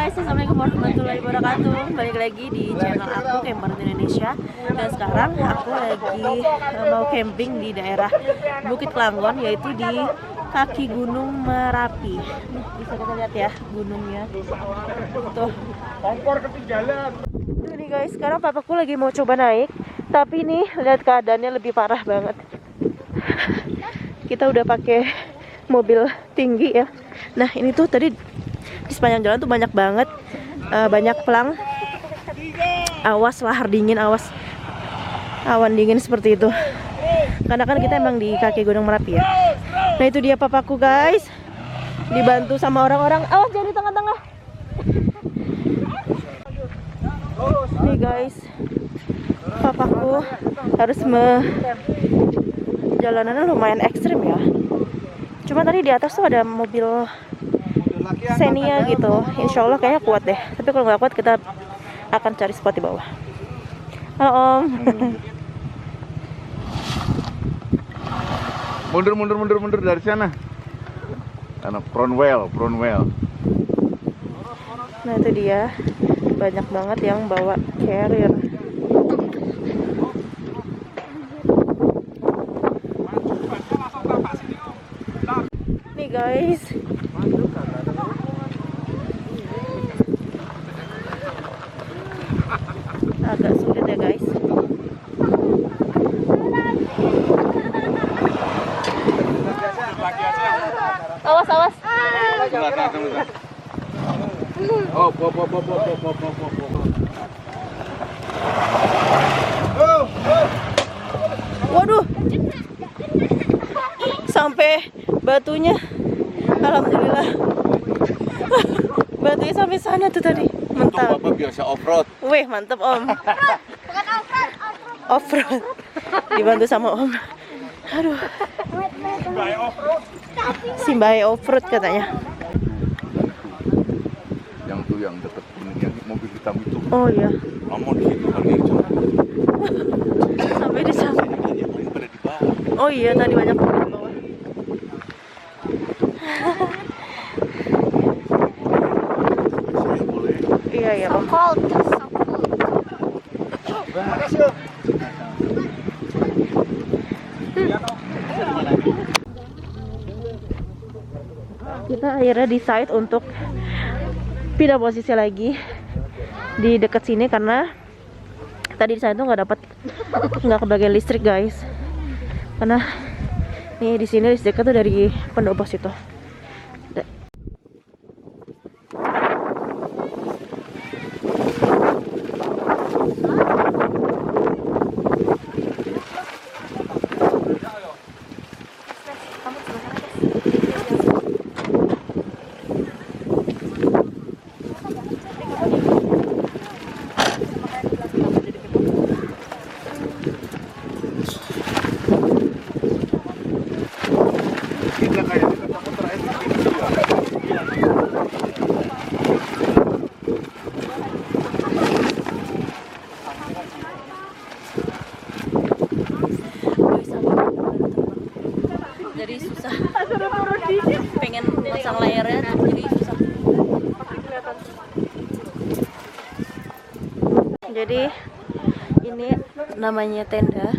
Assalamualaikum warahmatullahi wabarakatuh. Balik lagi di channel aku, Camper Indonesia. Dan sekarang aku lagi mau camping di daerah Bukit Kelanggon, yaitu di kaki Gunung Merapi. Bisa kita lihat ya gunungnya. Tuh. Kompor ketinggalan. Ini guys, sekarang papaku lagi mau coba naik, tapi nih lihat keadaannya lebih parah banget. Kita udah pakai mobil tinggi ya. Nah, ini tuh tadi di sepanjang jalan tuh banyak banget banyak pelang, awas lahar dingin, awas awan dingin seperti itu, karena kan kita emang di kaki Gunung Merapi ya. Nah, itu dia papaku guys, dibantu sama orang-orang. Awas jangan di tengah-tengah nih guys. Papaku harus jalanannya lumayan ekstrim ya. Cuma tadi di atas tuh ada mobil Xenia gitu, insya Allah kayaknya kuat deh. Tapi kalau nggak kuat kita akan cari spot di bawah. Halo Om. Mundur dari sana. Karena front wheel. Nah, itu dia, banyak banget yang bawa carrier. Nih guys, agak sulit ya guys. Awas. Oh, Waduh, sampai batunya, alhamdulillah. Batunya sampai sana tuh tadi. Mantap. Bapak biasa off-road. Wih, mantep Om. Bukan Off-road. Dibantu sama Om. Aduh. Simbahe off-road katanya. Yang tuh yang deket yang mobil hitam itu. Oh iya. Mau di situ kali ini. Sampai di sana. Pada di bawah. Oh iya, tadi banyak banget di bawah. Iya Om. cold. Kita akhirnya decide untuk pindah posisi lagi di dekat sini, karena tadi di sana tuh nggak kebagian listrik guys. Karena nih di sini listriknya tuh dari pendopo situ. Kita kayak kita takut pasang layarnya tuh jadi susah. Jadi ini namanya tenda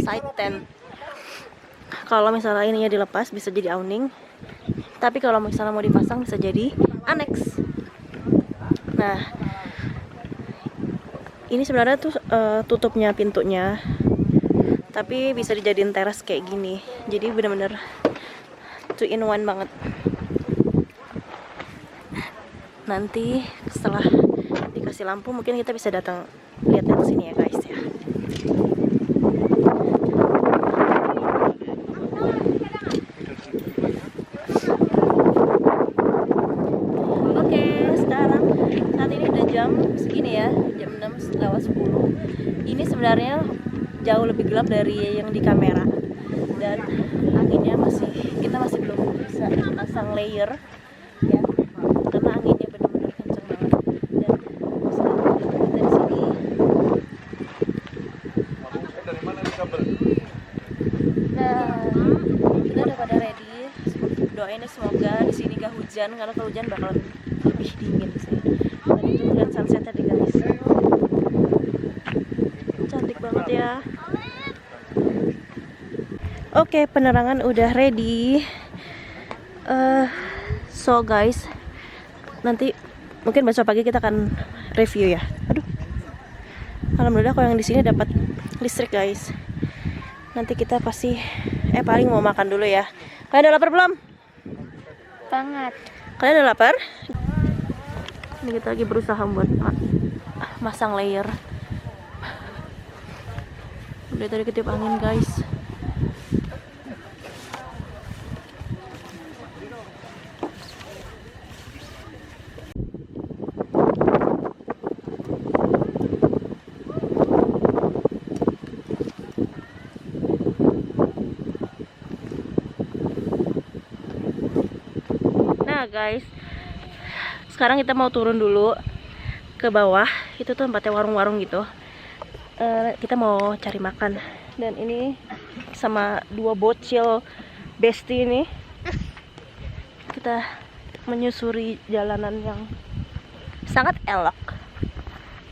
side tent. Kalau misalnya ininya dilepas bisa jadi awning, tapi kalau misalnya mau dipasang bisa jadi annex. Nah, ini sebenarnya tuh tutupnya pintunya, tapi bisa dijadiin teras kayak gini. Jadi bener-bener 2 in 1 banget. Nanti setelah dikasih lampu mungkin kita bisa datang lihat-lihat sini ya guys ya. Oke, sekarang saat ini udah jam segini ya, jam 6:10. Ini sebenarnya jauh lebih gelap dari yang di kamera, dan anginnya kita masih belum bisa pasang layer ya, karena anginnya benar-benar kencang banget. Dan kita di sini. Nah, kita udah pada ready. Doain ya semoga di sini gak hujan, karena kalau hujan bakalan lebih dingin sih. Dan itu lihat sunset tadi guys, cantik banget ya. Oke, penerangan udah ready. So guys, nanti mungkin besok pagi kita akan review ya. Aduh, alhamdulillah kalau yang di sini dapat listrik guys. Nanti kita pasti paling mau makan dulu ya. Kalian udah lapar belum? Banget. Kalian udah lapar? Ini kita lagi berusaha buat masang layer. Udah tadi ketiup angin guys. Nah guys, sekarang kita mau turun dulu ke bawah. Itu tuh tempatnya warung-warung gitu. Kita mau cari makan. Dan ini sama 2 bocil bestie ini, kita menyusuri jalanan yang sangat elok.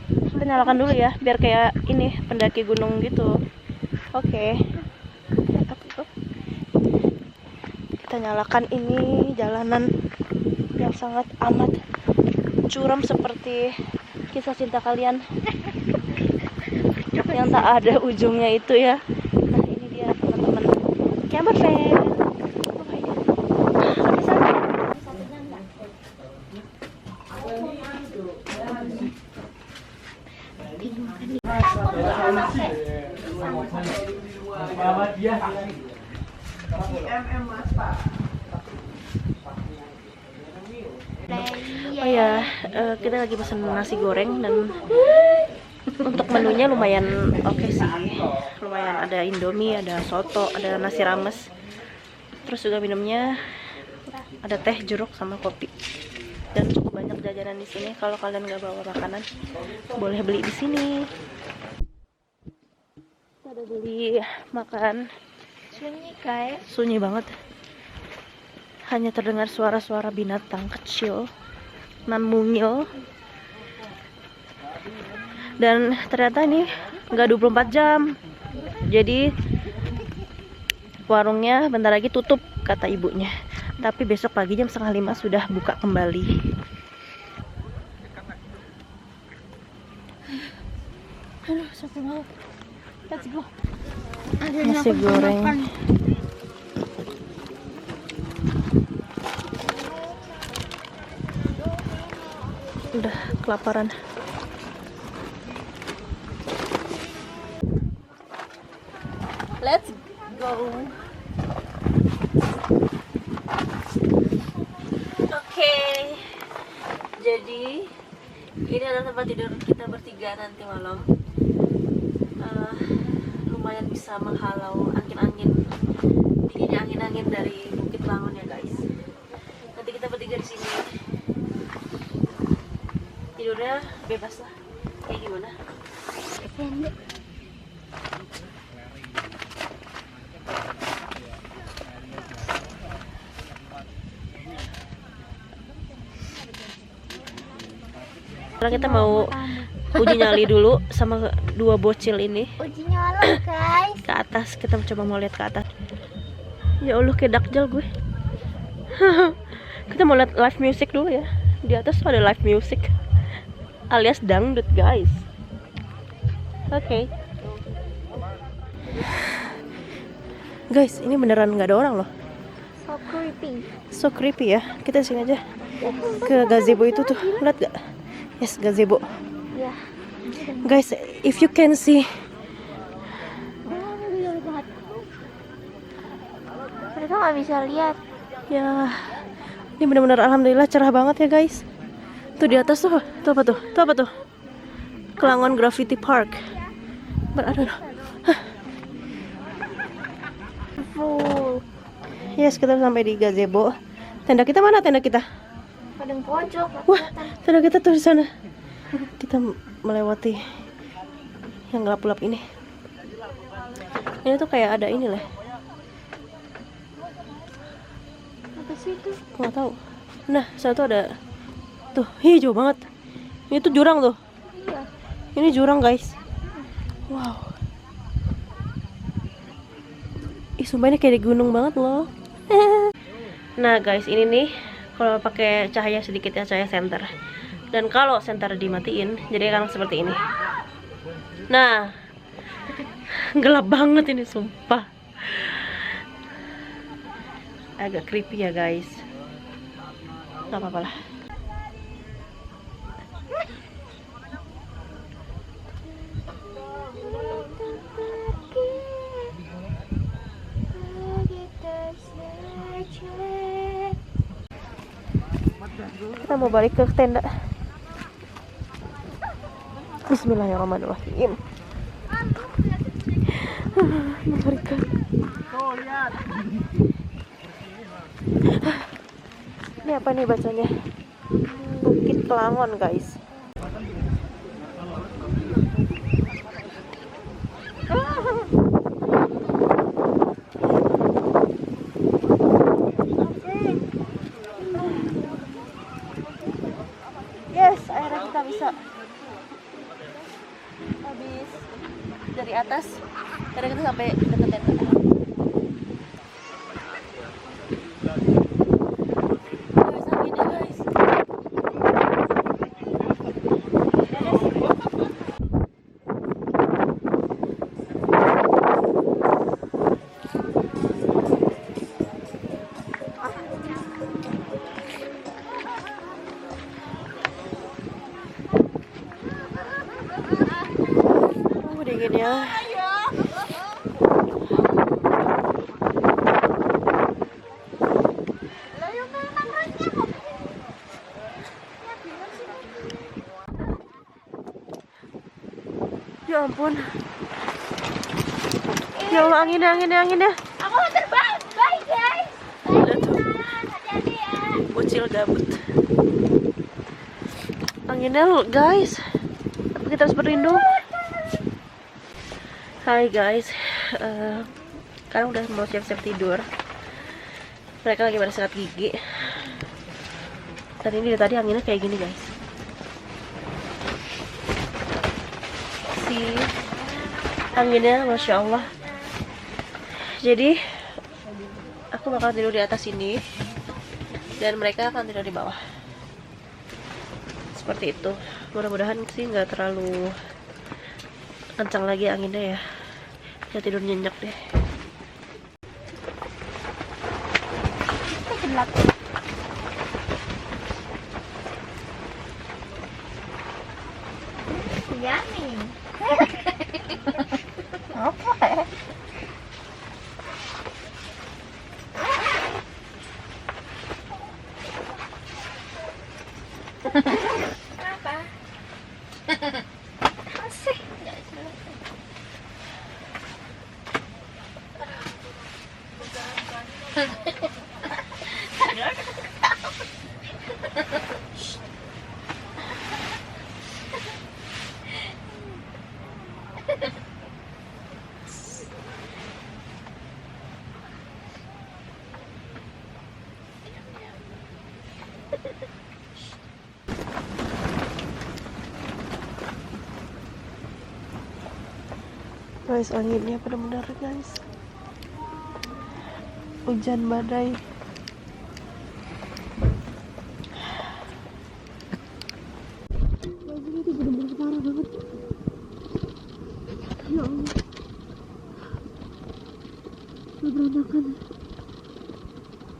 Kita nyalakan dulu ya, biar kayak ini pendaki gunung gitu. Oke. Kita nyalakan ini jalanan yang sangat amat curam seperti kisah cinta kalian yang tak ada ujungnya itu ya. Nah ini dia teman-teman camper van. Oh ya, kita lagi pesan nasi goreng, dan untuk menunya lumayan oke sih. Lumayan, ada Indomie, ada soto, ada nasi rames. Terus juga minumnya ada teh, jeruk, sama kopi. Dan cukup banyak jajanan di sini. Kalau kalian nggak bawa makanan, boleh beli di sini. Kita udah beli makan. Sunyi guys. Sunyi banget. Hanya terdengar suara-suara binatang kecil nan mungil. Dan ternyata ini nggak 24 jam. Jadi warungnya bentar lagi tutup kata ibunya. Tapi besok pagi jam 4:30 sudah buka kembali. Aduh, capek banget. Let's go. Nasi goreng. Udah kelaparan. Let's go. Oke. Jadi ini adalah tempat tidur kita bertiga nanti malam. Lumayan bisa menghalau angin-angin, dinginnya angin-angin dari Bukit Langon ya guys. Nanti kita bertiga di sini. Tidurnya bebas lah. Kayak gimana? Sekarang kita mau uji nyali dulu sama dua bocil ini. Uji nyali guys. Ke atas, kita coba mau lihat ke atas. Ya Allah, kayak dakjal gue. Kita mau lihat live music dulu ya. Di atas tuh ada live music alias dangdut guys. Oke. Guys, ini beneran nggak ada orang loh. So creepy. So creepy ya. Kita sini aja ke gazebo itu tuh. Lihat gak? Yes, gazebo. Ya. Guys, if you can see, Mereka nggak bisa lihat. ya, ini benar-benar alhamdulillah cerah banget ya guys. Tuh di atas tuh apa tuh? Tuh apa tuh? Kelangon Graffiti Park. Berada. Full. Yes, kita sampai di gazebo. Tenda kita mana? Tenda kita. Padang pojok. Wah, tenda kita tuh di sana. Kita melewati yang gelap-gelap ini. Ini tuh kayak ada ini lah. Apa sih itu? Nggak tahu. Nah, sana tuh ada tuh hijau banget. Ini tuh jurang tuh. Iya. Ini jurang guys. Wow. Ih, sumpah ini kayak di gunung banget loh. Nah guys, ini nih kalau pakai cahaya sedikit ya, cahaya senter. Dan kalau senter dimatiin, jadi akan seperti ini. Nah, gelap banget ini sumpah. Agak creepy ya guys. Gak apa-apa lah. Kita mau balik ke tenda. Bismillahirrahmanirrahim. Mengerikan. Ini apa nih bacanya? Bukit Kelangon guys. Yes, akhirnya kita bisa. Habis dari atas, akhirnya kita sampai dekat tenda. Guys, anginnya guys. Dingin ya. Ya ampun. Ya Allah, anginnya. Aku mau terbang. Bye guys. Lihat tuh, Hati-hati ya. bocil gabut. Anginnya guys. Tapi kita harus berlindung. Hai guys, sekarang udah mau siap-siap tidur. Mereka lagi pada sikat gigi. Dan ini dari tadi anginnya kayak gini guys. Si anginnya masya Allah. Jadi aku bakal tidur di atas ini dan mereka akan tidur di bawah. Seperti itu. Mudah-mudahan sih nggak terlalu kencang lagi anginnya ya. Bisa tidur nyenyak deh. Gelap. Yummy. Apa? Apa? Asik. Guys, anginnya benar-benar guys. Hujan badai. Guys, ini tuh benar-benar parah banget. Ya Allah. Udah berantakan.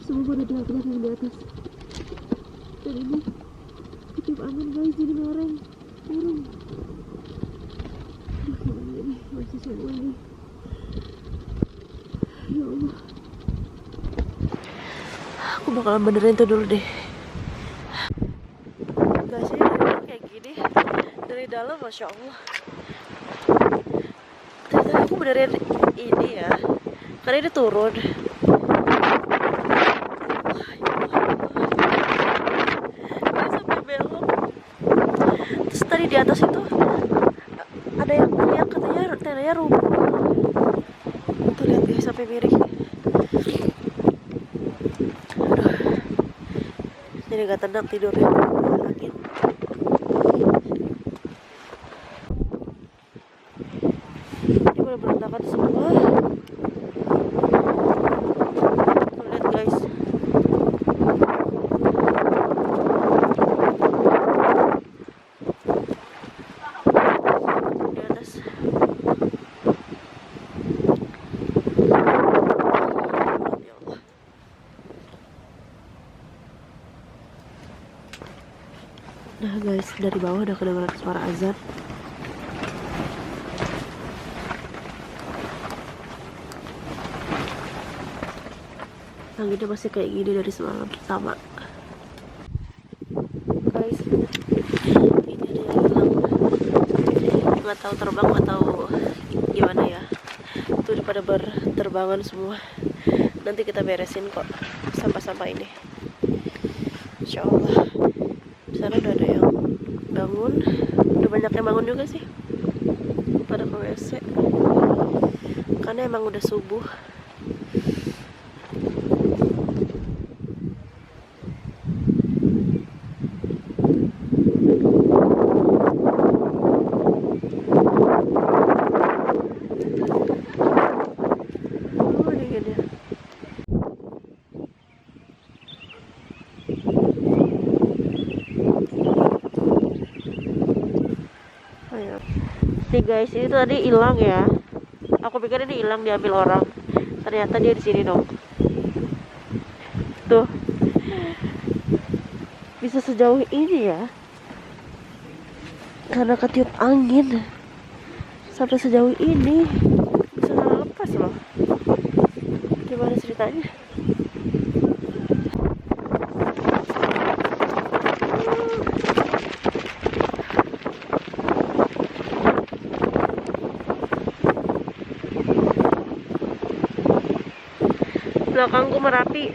Semua pada teriak-teriak yang di atas. Dan ini ketiup angin guys, jadi mereng. Turun. Aduh, gimana ini? Masih semua ini. Ya Allah. Aku bakalan benerin itu dulu deh. Guys, ini dari kayak gini. Dari dalam, Masya Allah. Ternyata aku benerin ini ya. Karena ini turun. Ini sampai belok. Terus tadi di atas itu ada yang teriak katanya tendanya rubuh. Tuh lihat guys, sampai miring. Aduh. Jadi gak tenang tidurnya. Angin. Ini udah berantakan semua. Tuh lihat guys. Di atas. Ya Allah. Nah guys, dari bawah udah kedengaran suara azan. Anginnya masih kayak gini dari semalam pertama. Guys, ini ada yang hilang. Nggak tahu terbang, nggak tahu gimana ya. Itu pada berterbangan semua. Nanti kita beresin kok sampah-sampah ini. Insya Allah. Di sana udah ada yang bangun. Udah banyak yang bangun juga sih. Pada ke WC. Karena emang udah subuh. Nih guys, ini tuh tadi hilang ya. Aku pikir ini hilang diambil orang. Ternyata dia di sini dong. Tuh. Bisa sejauh ini ya. Karena ketiup angin. Sampai sejauh ini. Bisa lepas loh. Gimana ceritanya? Belakangku Merapi.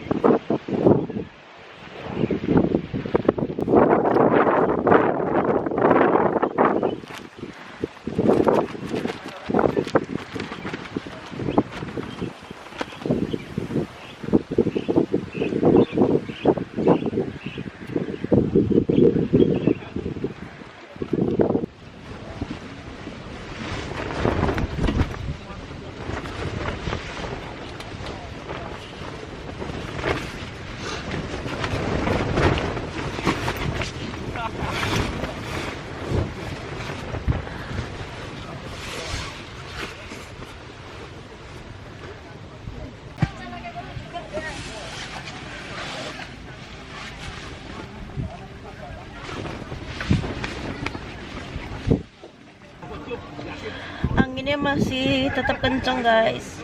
Anginnya masih tetap kenceng guys.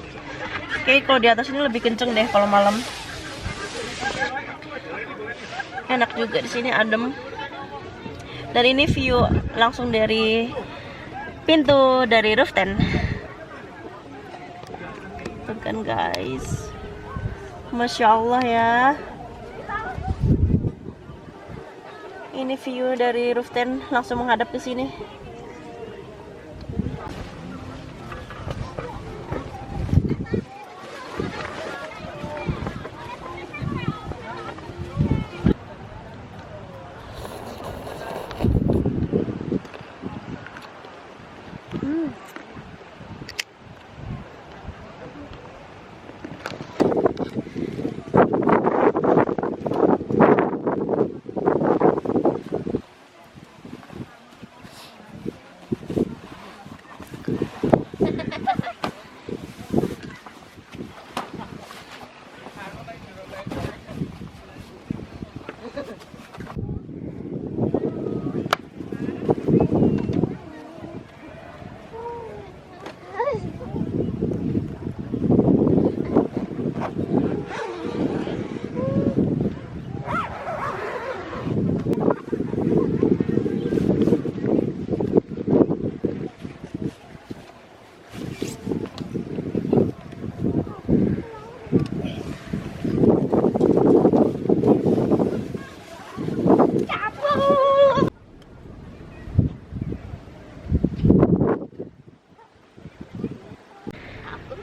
Oke, kalau di atas ini lebih kenceng deh kalau malam. Enak juga di sini, adem. Dan ini view langsung dari pintu dari roof tent. Tuh kan guys, Masya Allah ya. Ini view dari roof tent langsung menghadap ke sini.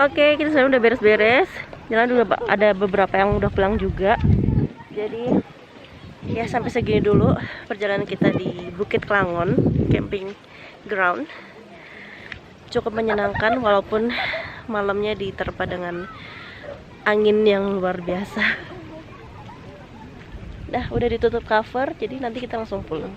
Oke, kita sekarang udah beres-beres. Jalan juga ada beberapa yang udah pulang juga. Jadi ya sampai segini dulu perjalanan kita di Bukit Klangon camping ground. Cukup menyenangkan walaupun malamnya diterpa dengan angin yang luar biasa. Udah ditutup cover, jadi nanti kita langsung pulang.